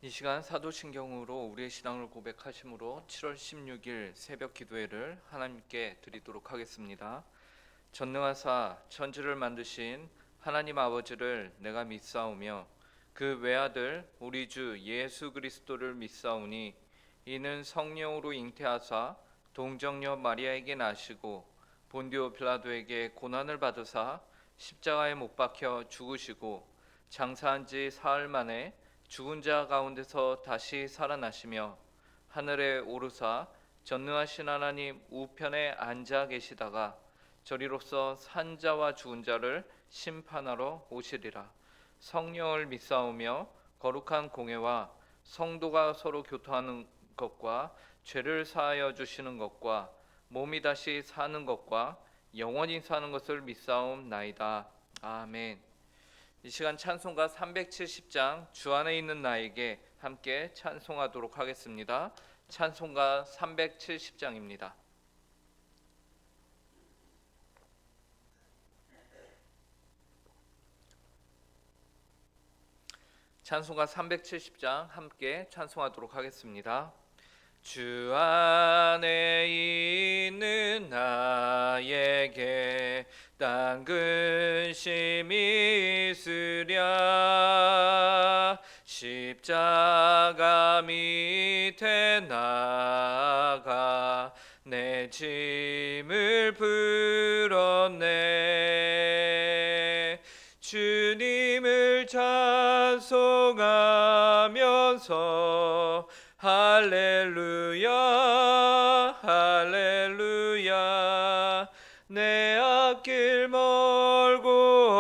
이 시간 사도신경으로 우리의 신앙을 고백하심으로 7월 16일 새벽 기도회를 하나님께 드리도록 하겠습니다. 전능하사 천지를 만드신 하나님 아버지를 내가 믿사오며 그 외아들 우리 주 예수 그리스도를 믿사오니 이는 성령으로 잉태하사 동정녀 마리아에게 나시고 본디오 빌라도에게 고난을 받으사 십자가에 못 박혀 죽으시고 장사한 지 사흘 만에 죽은 자 가운데서 다시 살아나시며 하늘에 오르사 전능하신 하나님 우편에 앉아 계시다가 저리로서 산 자와 죽은 자를 심판하러 오시리라. 성령을 믿사오며 거룩한 공회와 성도가 서로 교통하는 것과 죄를 사하여 주시는 것과 몸이 다시 사는 것과 영원히 사는 것을 믿사옵나이다. 아멘. 이 시간 찬송가 370장 주 안에 있는 나에게 함께 찬송하도록 하겠습니다. 찬송가 370장입니다. 찬송가 370장 함께 찬송하도록 하겠습니다. 주 안에 있는 나에게 딴 근심이 있으랴 십자가 밑에 나가 내 짐을 풀었네. 주님을 찬송하면서 할렐루야 할렐루야 내 앞길 멀고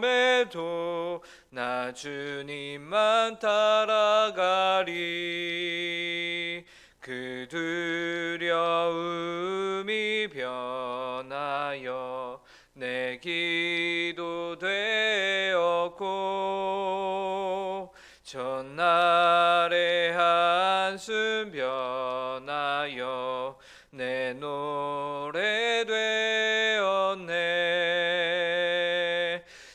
험해도 나 주님만 따라가리. 그 두려움이 변하여 내 기도 되었고 전날의 한숨 변하여 내 노래 되었네.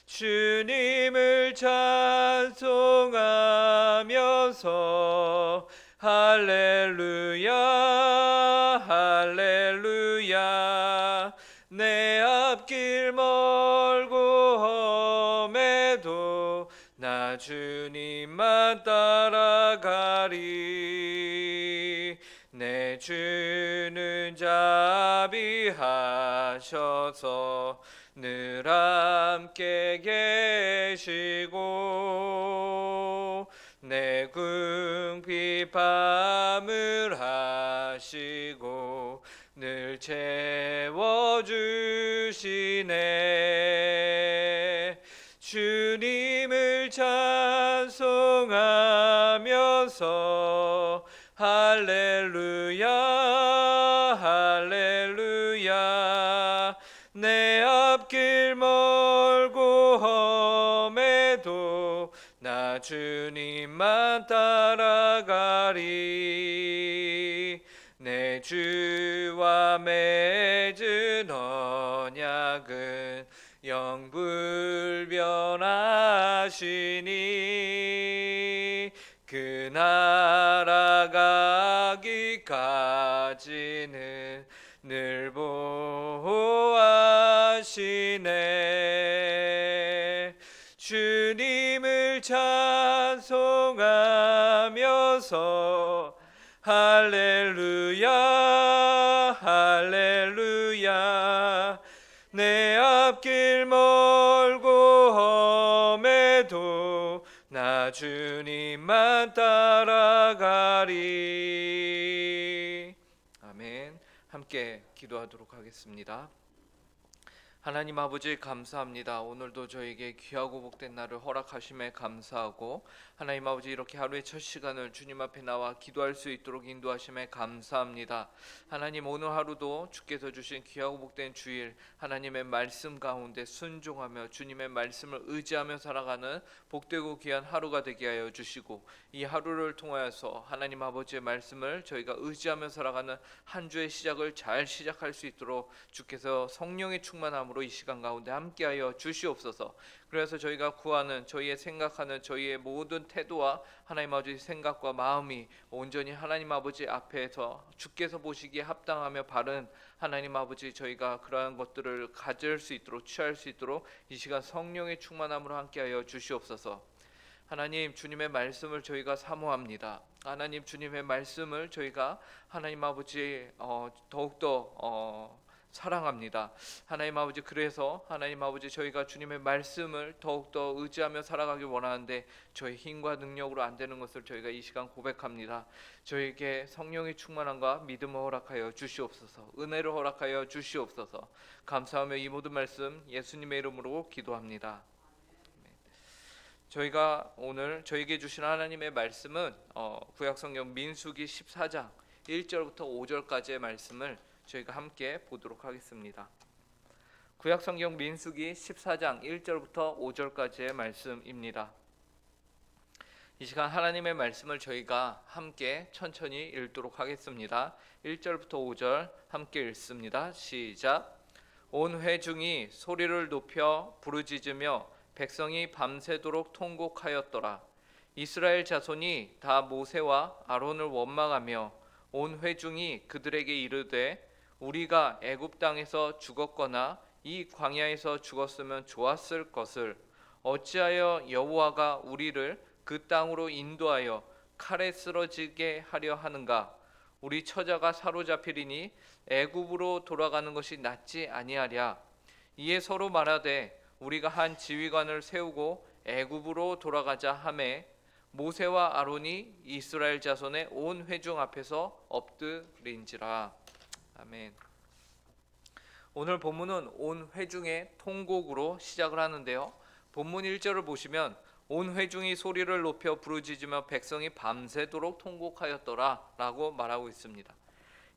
주님을 찬송하면서 할렐루야 할렐루야 내 앞길 멀고 험해도 나 주님만 따라가리. 내 주는 자비하셔서 늘 함께 계시고 내 궁핍 밤을 하시고 늘 채워주시네. 주님을 찬송하면서 할렐루야 할렐루야 내 앞길 멀고 험해도 나 주님만 따라가리. 내 주와 맺은 언약은 영불변하시니 그 나라 가기까지는 늘 보호하시네. 주님을 찬송하면서 할렐루야 할렐루야 내 앞길 멀고 험해도 나 주님만 따라가리. 아멘. 함께 기도하도록 하겠습니다. 하나님 아버지 감사합니다. 오늘도 저에게 귀하고 복된 날을 허락하심에 감사하고 하나님 아버지 이렇게 하루의 첫 시간을 주님 앞에 나와 기도할 수 있도록 인도하심에 감사합니다. 하나님 오늘 하루도 주께서 주신 귀하고 복된 주일 하나님의 말씀 가운데 순종하며 주님의 말씀을 의지하며 살아가는 복되고 귀한 하루가 되게 하여 주시고 이 하루를 통하여서 하나님 아버지의 말씀을 저희가 의지하며 살아가는 한 주의 시작을 잘 시작할 수 있도록 주께서 성령의 충만함으로 충만함으로 이 시간 가운데 함께하여 주시옵소서. 그래서 저희가 구하는, 저희의 생각하는, 저희의 모든 태도와 하나님 아버지 생각과 마음이 온전히 하나님 아버지 앞에서 주께서 보시기에 합당하며 바른 하나님 아버지, 저희가 그러한 것들을 가질 수 있도록, 취할 수 있도록 이 시간 성령의 충만함으로 함께하여 주시옵소서. 하나님, 주님의 말씀을 저희가 사모합니다. 하나님, 주님의 말씀을 저희가 하나님 아버지 더욱더 사랑합니다. 하나님 아버지, 그래서 하나님 아버지, 저희가 주님의 말씀을 더욱더 의지하며 살아가길 원하는데 저희 힘과 능력으로 안 되는 것을 저희가 이 시간 고백합니다. 저에게 성령의 충만함과 믿음을 허락하여 주시옵소서. 은혜를 허락하여 주시옵소서. 감사하며 이 모든 말씀 예수님의 이름으로 기도합니다. 저희가 오늘 저에게 주신 하나님의 말씀은 구약성경 민수기 14장 1절부터 5절까지의 말씀을 저희가 함께 보도록 하겠습니다. 구약성경 민수기 14장 1절부터 5절까지의 말씀입니다. 이 시간 하나님의 말씀을 저희가 함께 천천히 읽도록 하겠습니다. 1절부터 5절 함께 읽습니다. 시작. 온 회중이 소리를 높여 부르짖으며 백성이 밤새도록 통곡하였더라. 이스라엘 자손이 다 모세와 아론을 원망하며 온 회중이 그들에게 이르되 우리가 애굽 땅에서 죽었거나 이 광야에서 죽었으면 좋았을 것을 어찌하여 여호와가 우리를 그 땅으로 인도하여 칼에 쓰러지게 하려 하는가? 우리 처자가 사로잡히리니 애굽으로 돌아가는 것이 낫지 아니하랴. 이에 서로 말하되 우리가 한 지휘관을 세우고 애굽으로 돌아가자 하매 모세와 아론이 이스라엘 자손의 온 회중 앞에서 엎드린지라. 아멘. 오늘 본문은 온 회중의 통곡으로 시작을 하는데요. 본문 1절을 보시면 온 회중이 소리를 높여 부르짖으며 백성이 밤새도록 통곡하였더라 라고 말하고 있습니다.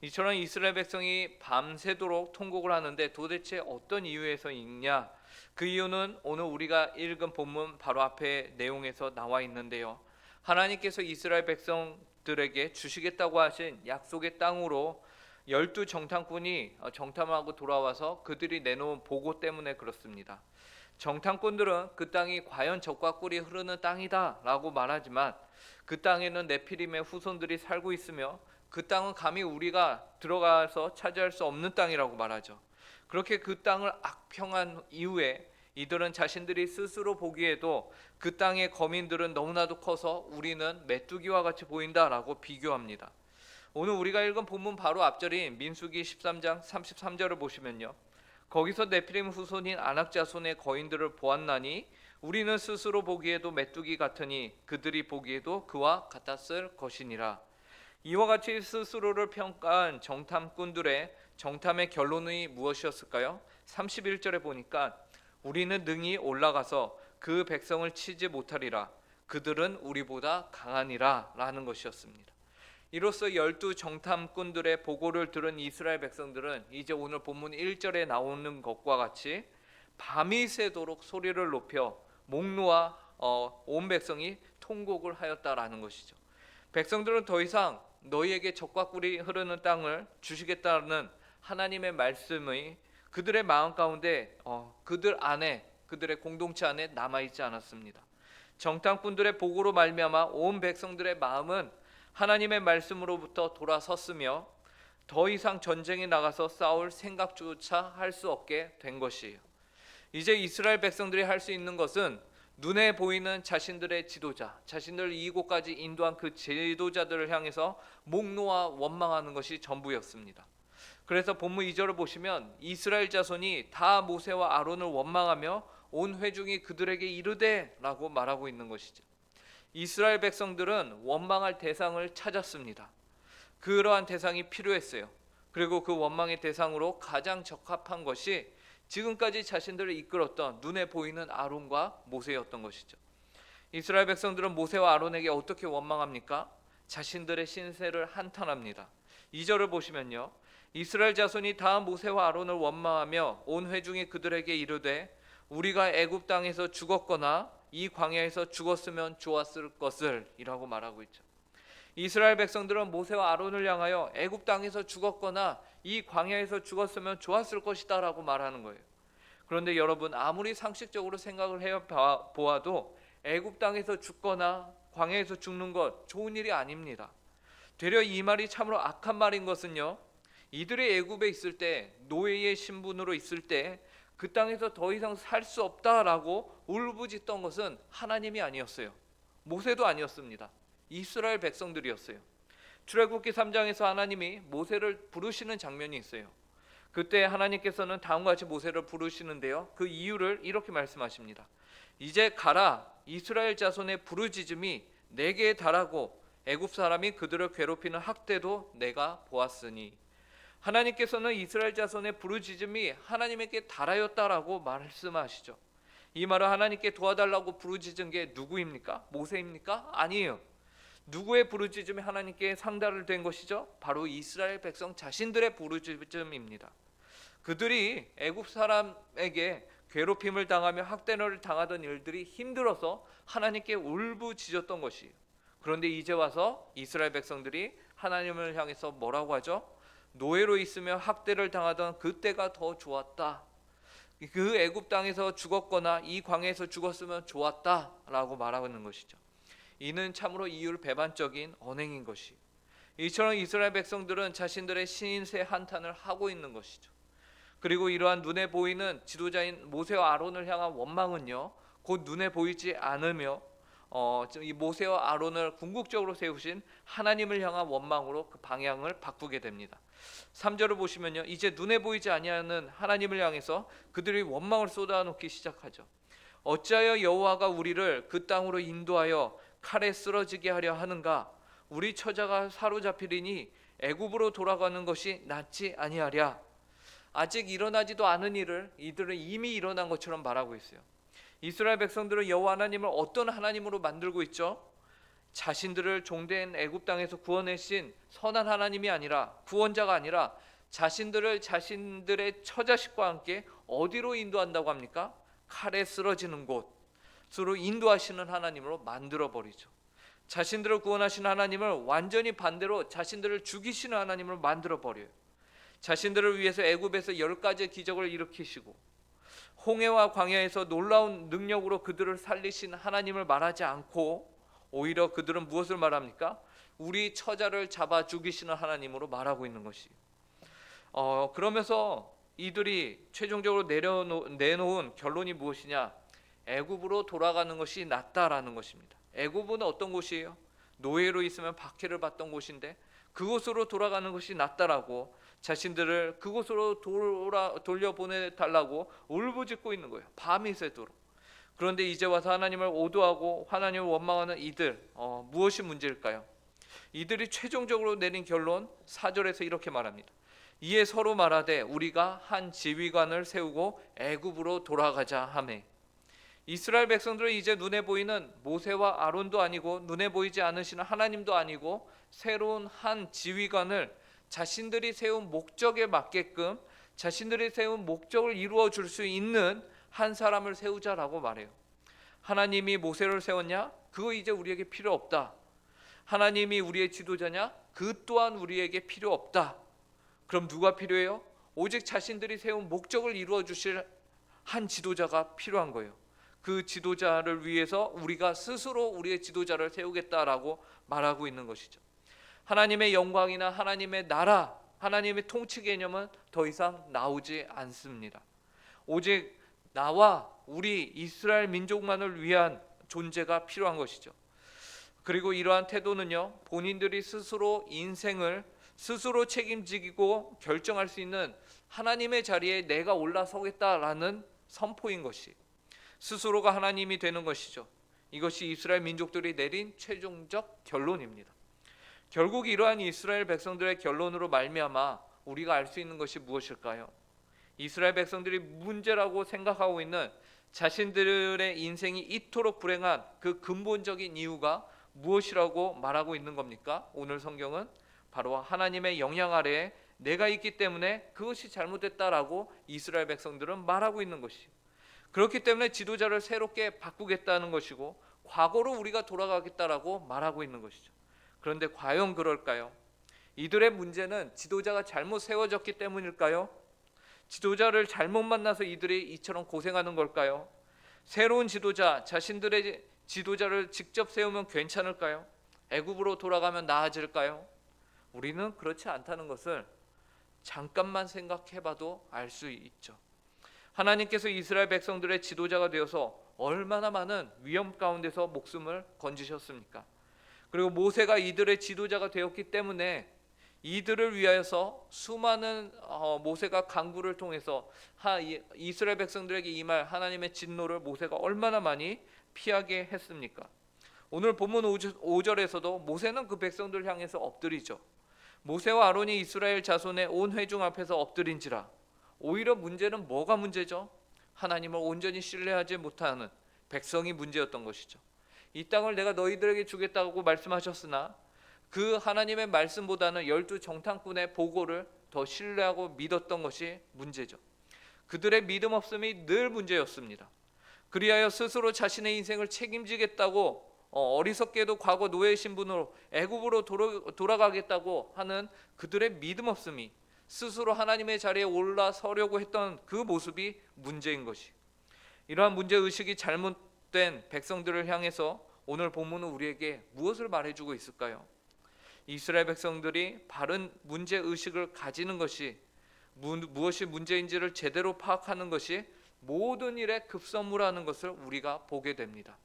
이처럼 이스라엘 백성이 밤새도록 통곡을 하는데 도대체 어떤 이유에서 있냐? 그 이유는 오늘 우리가 읽은 본문 바로 앞에 내용에서 나와 있는데요. 하나님께서 이스라엘 백성들에게 주시겠다고 하신 약속의 땅으로 12 정탐꾼이 정탐하고 돌아와서 그들이 내놓은 보고 때문에 그렇습니다. 정탐꾼들은 그 땅이 과연 젖과 꿀이 흐르는 땅이다 라고 말하지만 그 땅에는 네피림의 후손들이 살고 있으며 그 땅은 감히 우리가 들어가서 차지할 수 없는 땅이라고 말하죠. 그렇게 그 땅을 악평한 이후에 이들은 자신들이 스스로 보기에도 그 땅의 거민들은 너무나도 커서 우리는 메뚜기와 같이 보인다라고 비교합니다. 오늘 우리가 읽은 본문 바로 앞절인 민수기 13장 33절을 보시면요. 거기서 네피림 후손인 아낙 자손의 거인들을 보았나니 우리는 스스로 보기에도 메뚜기 같으니 그들이 보기에도 그와 같았을 것이니라. 이와 같이 스스로를 평가한 정탐꾼들의 정탐의 결론이 무엇이었을까요? 31절에 보니까 우리는 능히 올라가서 그 백성을 치지 못하리라. 그들은 우리보다 강하니라 라는 것이었습니다. 이로써 12 정탐꾼들의 보고를 들은 이스라엘 백성들은 이제 오늘 본문 1절에 나오는 것과 같이 밤이 새도록 소리를 높여 목 놓아 온 백성이 통곡을 하였다라는 것이죠. 백성들은 더 이상 너희에게 젖과 꿀이 흐르는 땅을 주시겠다는 하나님의 말씀이 그들의 마음 가운데 그들 안에, 그들의 공동체 안에 남아있지 않았습니다. 정탐꾼들의 보고로 말미암아 온 백성들의 마음은 하나님의 말씀으로부터 돌아섰으며 더 이상 전쟁에 나가서 싸울 생각조차 할 수 없게 된 것이에요. 이제 이스라엘 백성들이 할 수 있는 것은 눈에 보이는 자신들의 지도자, 자신들을 이곳까지 인도한 그 지도자들을 향해서 목 놓아 원망하는 것이 전부였습니다. 그래서 본문 2절을 보시면 이스라엘 자손이 다 모세와 아론을 원망하며 온 회중이 그들에게 이르되 라고 말하고 있는 것이죠. 이스라엘 백성들은 원망할 대상을 찾았습니다. 그러한 대상이 필요했어요. 그리고 그 원망의 대상으로 가장 적합한 것이 지금까지 자신들을 이끌었던 눈에 보이는 아론과 모세였던 것이죠. 이스라엘 백성들은 모세와 아론에게 어떻게 원망합니까? 자신들의 신세를 한탄합니다. 2절을 보시면요. 이스라엘 자손이 다 모세와 아론을 원망하며 온 회중이 그들에게 이르되 우리가 애굽 땅에서 죽었거나 이 광야에서 죽었으면 좋았을 것을 이라고 말하고 있죠. 이스라엘 백성들은 모세와 아론을 향하여 애굽 땅에서 죽었거나 이 광야에서 죽었으면 좋았을 것이다 라고 말하는 거예요. 그런데 여러분, 아무리 상식적으로 생각을 해 보아도 애굽 땅에서 죽거나 광야에서 죽는 것 좋은 일이 아닙니다. 되려 이 말이 참으로 악한 말인 것은요, 이들이 애굽에 있을 때, 노예의 신분으로 있을 때 그 땅에서 더 이상 살 수 없다라고 울부짖던 것은 하나님이 아니었어요. 모세도 아니었습니다. 이스라엘 백성들이었어요. 출애굽기 3장에서 하나님이 모세를 부르시는 장면이 있어요. 그때 하나님께서는 다음과 같이 모세를 부르시는데요, 그 이유를 이렇게 말씀하십니다. 이제 가라, 이스라엘 자손의 부르짖음이 내게 달하고 애굽 사람이 그들을 괴롭히는 학대도 내가 보았으니. 하나님께서는 이스라엘 자손의 부르짖음이 하나님에게 달하였다라고 말씀하시죠. 이 말은 하나님께 도와달라고 부르짖은 게 누구입니까? 모세입니까? 아니에요. 누구의 부르짖음이 하나님께 상달을 된 것이죠? 바로 이스라엘 백성 자신들의 부르짖음입니다. 그들이 애굽 사람에게 괴롭힘을 당하며 학대를 당하던 일들이 힘들어서 하나님께 울부짖었던 것이에요. 그런데 이제 와서 이스라엘 백성들이 하나님을 향해서 뭐라고 하죠? 노예로 있으며 학대를 당하던 그때가 더 좋았다. 그 애굽 땅에서 죽었거나 이 광야에서 죽었으면 좋았다라고 말하는 것이죠. 이는 참으로 이율배반적인 언행인 것이. 이처럼 이스라엘 백성들은 자신들의 신세 한탄을 하고 있는 것이죠. 그리고 이러한 눈에 보이는 지도자인 모세와 아론을 향한 원망은요, 곧 눈에 보이지 않으며 이 모세와 아론을 궁극적으로 세우신 하나님을 향한 원망으로 그 방향을 바꾸게 됩니다. 3절을 보시면요, 이제 눈에 보이지 아니하는 하나님을 향해서 그들이 원망을 쏟아놓기 시작하죠. 어찌하여 여호와가 우리를 그 땅으로 인도하여 칼에 쓰러지게 하려 하는가? 우리 처자가 사로잡히리니 애굽으로 돌아가는 것이 낫지 아니하랴. 아직 일어나지도 않은 일을 이들은 이미 일어난 것처럼 말하고 있어요. 이스라엘 백성들은 여호와 하나님을 어떤 하나님으로 만들고 있죠? 자신들을 종된 애굽 땅에서 구원하신 선한 하나님이 아니라, 구원자가 아니라 자신들을 자신들의 처자식과 함께 어디로 인도한다고 합니까? 칼에 쓰러지는 곳으로 인도하시는 하나님으로 만들어 버리죠. 자신들을 구원하시는 하나님을 완전히 반대로 자신들을 죽이시는 하나님으로 만들어 버려요. 자신들을 위해서 애굽에서 10가지의 기적을 일으키시고 홍해와 광야에서 놀라운 능력으로 그들을 살리신 하나님을 말하지 않고 오히려 그들은 무엇을 말합니까? 우리 처자를 잡아 죽이시는 하나님으로 말하고 있는 것이. 그러면서 이들이 최종적으로 내놓은 결론이 무엇이냐? 애굽으로 돌아가는 것이 낫다라는 것입니다. 애굽은 어떤 곳이에요? 노예로 있으면 박해를 받던 곳인데 그곳으로 돌아가는 것이 낫다라고 자신들을 그곳으로 돌려보내달라고 울부짖고 있는 거예요. 밤이 새도록. 그런데 이제 와서 하나님을 오도하고 하나님을 원망하는 이들, 무엇이 문제일까요? 이들이 최종적으로 내린 결론 4절에서 이렇게 말합니다. 이에 서로 말하되 우리가 한 지휘관을 세우고 애굽으로 돌아가자 하매. 이스라엘 백성들은 이제 눈에 보이는 모세와 아론도 아니고 눈에 보이지 않으시는 하나님도 아니고 새로운 한 지휘관을 자신들이 세운 목적에 맞게끔 자신들이 세운 목적을 이루어 줄 수 있는 한 사람을 세우자라고 말해요. 하나님이 모세를 세웠냐? 그거 이제 우리에게 필요 없다. 하나님이 우리의 지도자냐? 그 또한 우리에게 필요 없다. 그럼 누가 필요해요? 오직 자신들이 세운 목적을 이루어 주실 한 지도자가 필요한 거예요. 그 지도자를 위해서 우리가 스스로 우리의 지도자를 세우겠다라고 말하고 있는 것이죠. 하나님의 영광이나 하나님의 나라, 하나님의 통치 개념은 더 이상 나오지 않습니다. 오직 나와 우리 이스라엘 민족만을 위한 존재가 필요한 것이죠. 그리고 이러한 태도는요, 본인들이 스스로 인생을 스스로 책임지고 결정할 수 있는 하나님의 자리에 내가 올라서겠다라는 선포인 것이, 스스로가 하나님이 되는 것이죠. 이것이 이스라엘 민족들이 내린 최종적 결론입니다. 결국 이러한 이스라엘 백성들의 결론으로 말미암아 우리가 알 수 있는 것이 무엇일까요? 이스라엘 백성들이 문제라고 생각하고 있는 자신들의 인생이 이토록 불행한 그 근본적인 이유가 무엇이라고 말하고 있는 겁니까? 오늘 성경은 바로 하나님의 영향 아래에 내가 있기 때문에 그것이 잘못됐다라고 이스라엘 백성들은 말하고 있는 것이에요. 그렇기 때문에 지도자를 새롭게 바꾸겠다는 것이고 과거로 우리가 돌아가겠다라고 말하고 있는 것이죠. 그런데 과연 그럴까요? 이들의 문제는 지도자가 잘못 세워졌기 때문일까요? 지도자를 잘못 만나서 이들이 이처럼 고생하는 걸까요? 새로운 지도자, 자신들의 지도자를 직접 세우면 괜찮을까요? 애굽으로 돌아가면 나아질까요? 우리는 그렇지 않다는 것을 잠깐만 생각해봐도 알 수 있죠. 하나님께서 이스라엘 백성들의 지도자가 되어서 얼마나 많은 위험 가운데서 목숨을 건지셨습니까? 그리고 모세가 이들의 지도자가 되었기 때문에 이들을 위하여서 수많은 모세가 강구를 통해서 이스라엘 백성들에게 임할 하나님의 진노를 모세가 얼마나 많이 피하게 했습니까? 오늘 본문 5절에서도 모세는 그 백성들을 향해서 엎드리죠. 모세와 아론이 이스라엘 자손의 온 회중 앞에서 엎드린지라. 오히려 문제는 뭐가 문제죠? 하나님을 온전히 신뢰하지 못하는 백성이 문제였던 것이죠. 이 땅을 내가 너희들에게 주겠다고 말씀하셨으나 그 하나님의 말씀보다는 12 정탐꾼의 보고를 더 신뢰하고 믿었던 것이 문제죠. 그들의 믿음 없음이 늘 문제였습니다. 그리하여 스스로 자신의 인생을 책임지겠다고 어리석게도 과거 노예 신분으로 애굽으로 돌아가겠다고 하는 그들의 믿음 없음이 스스로 하나님의 자리에 올라서려고 했던 그 모습이 문제인 것이, 이러한 문제의식이 잘못된 백성들을 향해서 오늘 본문은 우리에게 무엇을 말해주고 있을까요? 이스라엘 백성들이 바른 문제의식을 가지는 것이, 무엇이 문제인지를 제대로 파악하는 것이 모든 일에 급선무라는 것을 우리가 보게 됩니다.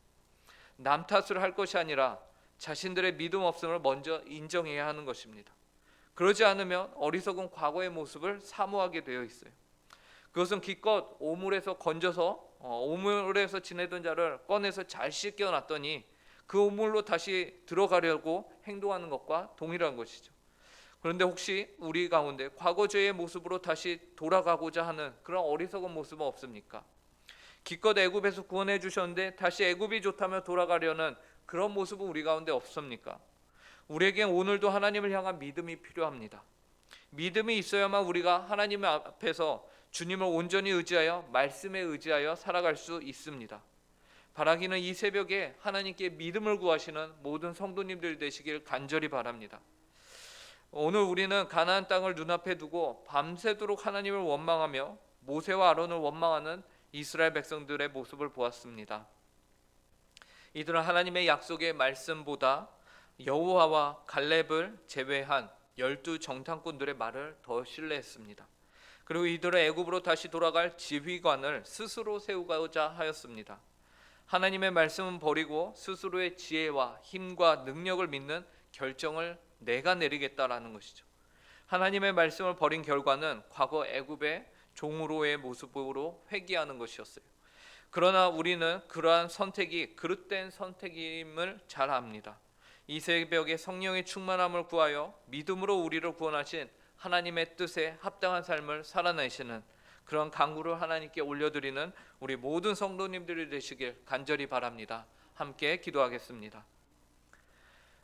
남 탓을 할 것이 아니라 자신들의 믿음 없음을 먼저 인정해야 하는 것입니다. 그러지 않으면 어리석은 과거의 모습을 사모하게 되어 있어요. 그것은 기껏 오물에서 건져서 오물에서 지내던 자를 꺼내서 잘 씻겨놨더니 그 오물로 다시 들어가려고 행동하는 것과 동일한 것이죠. 그런데 혹시 우리 가운데 과거 죄의 모습으로 다시 돌아가고자 하는 그런 어리석은 모습은 없습니까? 기껏 애굽에서 구원해 주셨는데 다시 애굽이 좋다며 돌아가려는 그런 모습은 우리 가운데 없습니까? 우리에겐 오늘도 하나님을 향한 믿음이 필요합니다. 믿음이 있어야만 우리가 하나님 앞에서 주님을 온전히 의지하여 말씀에 의지하여 살아갈 수 있습니다. 바라기는 이 새벽에 하나님께 믿음을 구하시는 모든 성도님들 되시길 간절히 바랍니다. 오늘 우리는 가나안 땅을 눈앞에 두고 밤새도록 하나님을 원망하며 모세와 아론을 원망하는 이스라엘 백성들의 모습을 보았습니다. 이들은 하나님의 약속의 말씀보다 여호와와 갈렙을 제외한 12 정탐꾼들의 말을 더 신뢰했습니다. 그리고 이들은 애굽으로 다시 돌아갈 지휘관을 스스로 세우고자 하였습니다. 하나님의 말씀은 버리고 스스로의 지혜와 힘과 능력을 믿는 결정을 내가 내리겠다라는 것이죠. 하나님의 말씀을 버린 결과는 과거 애굽의 종으로의 모습으로 회귀하는 것이었어요. 그러나 우리는 그러한 선택이 그릇된 선택임을 잘 압니다. 이 새벽에 성령의 충만함을 구하여 믿음으로 우리를 구원하신 하나님의 뜻에 합당한 삶을 살아내시는 그런 간구를 하나님께 올려드리는 우리 모든 성도님들이 되시길 간절히 바랍니다. 함께 기도하겠습니다.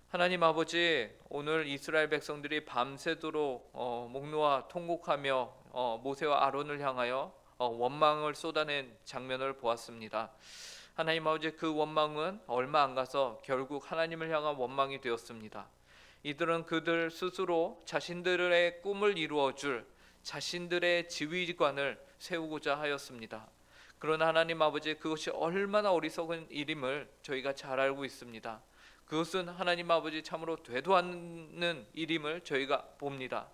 하나님 아버지, 오늘 이스라엘 백성들이 밤새도록 목 놓아 통곡하며 모세와 아론을 향하여 원망을 쏟아낸 장면을 보았습니다. 하나님 아버지, 그 원망은 얼마 안 가서 결국 하나님을 향한 원망이 되었습니다. 이들은 그들 스스로 자신들의 꿈을 이루어줄 자신들의 지휘관을 세우고자 하였습니다. 그러나 하나님 아버지, 그것이 얼마나 어리석은 일임을 저희가 잘 알고 있습니다. 그것은 하나님 아버지 참으로 되도 않는 일임을 저희가 봅니다.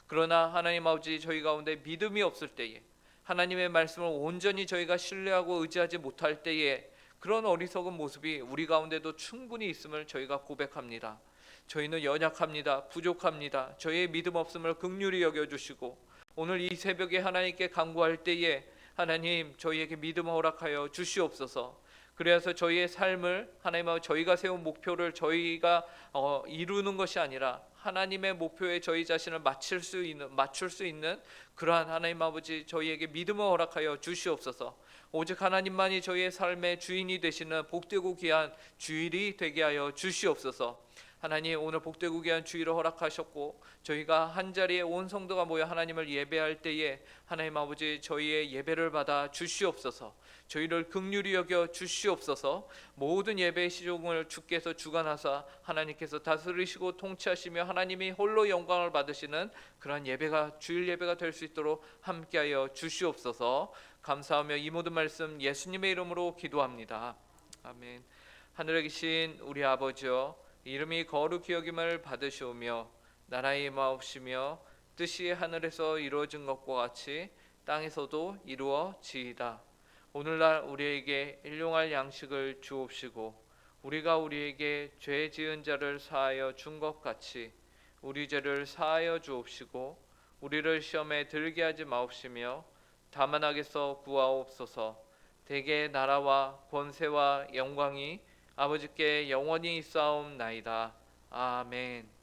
그러나 하나님 아버지, 저희 가운데 믿음이 없을 때에, 하나님의 말씀을 온전히 저희가 신뢰하고 의지하지 못할 때에 그런 어리석은 모습이 우리 가운데도 충분히 있음을 저희가 고백합니다. 저희는 연약합니다. 부족합니다. 저희의 믿음 없음을 긍휼히 여겨주시고 오늘 이 새벽에 하나님께 간구할 때에 하나님, 저희에게 믿음을 허락하여 주시옵소서. 그래서 저희의 삶을 하나님, 저희가 세운 목표를 저희가 이루는 것이 아니라 하나님의 목표에 저희 자신을 맞출 수 있는 그러한 하나님 아버지, 저희에게 믿음을 허락하여 주시옵소서. 오직 하나님만이 저희의 삶의 주인이 되시는 복되고 귀한 주일이 되게 하여 주시옵소서. 하나님, 오늘 복되고 귀한 주일을 허락하셨고 저희가 한자리에 온 성도가 모여 하나님을 예배할 때에 하나님 아버지, 저희의 예배를 받아 주시옵소서. 저희를 긍휼히 여겨 주시옵소서. 모든 예배의 시종을 주께서 주관하사 하나님께서 다스리시고 통치하시며 하나님이 홀로 영광을 받으시는 그러한 예배가 주일 예배가 될 수 있도록 함께하여 주시옵소서. 감사하며 이 모든 말씀 예수님의 이름으로 기도합니다. 아멘. 하늘에 계신 우리 아버지여, 이름이 거룩히 여김을 받으시오며 나라의 임하옵시며 뜻이 하늘에서 이루어진 것과 같이 땅에서도 이루어지이다. 오늘날 우리에게 일용할 양식을 주옵시고 우리가 우리에게 죄 지은 자를 사하여 준 것 같이 우리 죄를 사하여 주옵시고 우리를 시험에 들게 하지 마옵시며 다만 악에서 구하옵소서. 대개 나라와 권세와 영광이 아버지께 영원히 있사옵나이다. 아멘.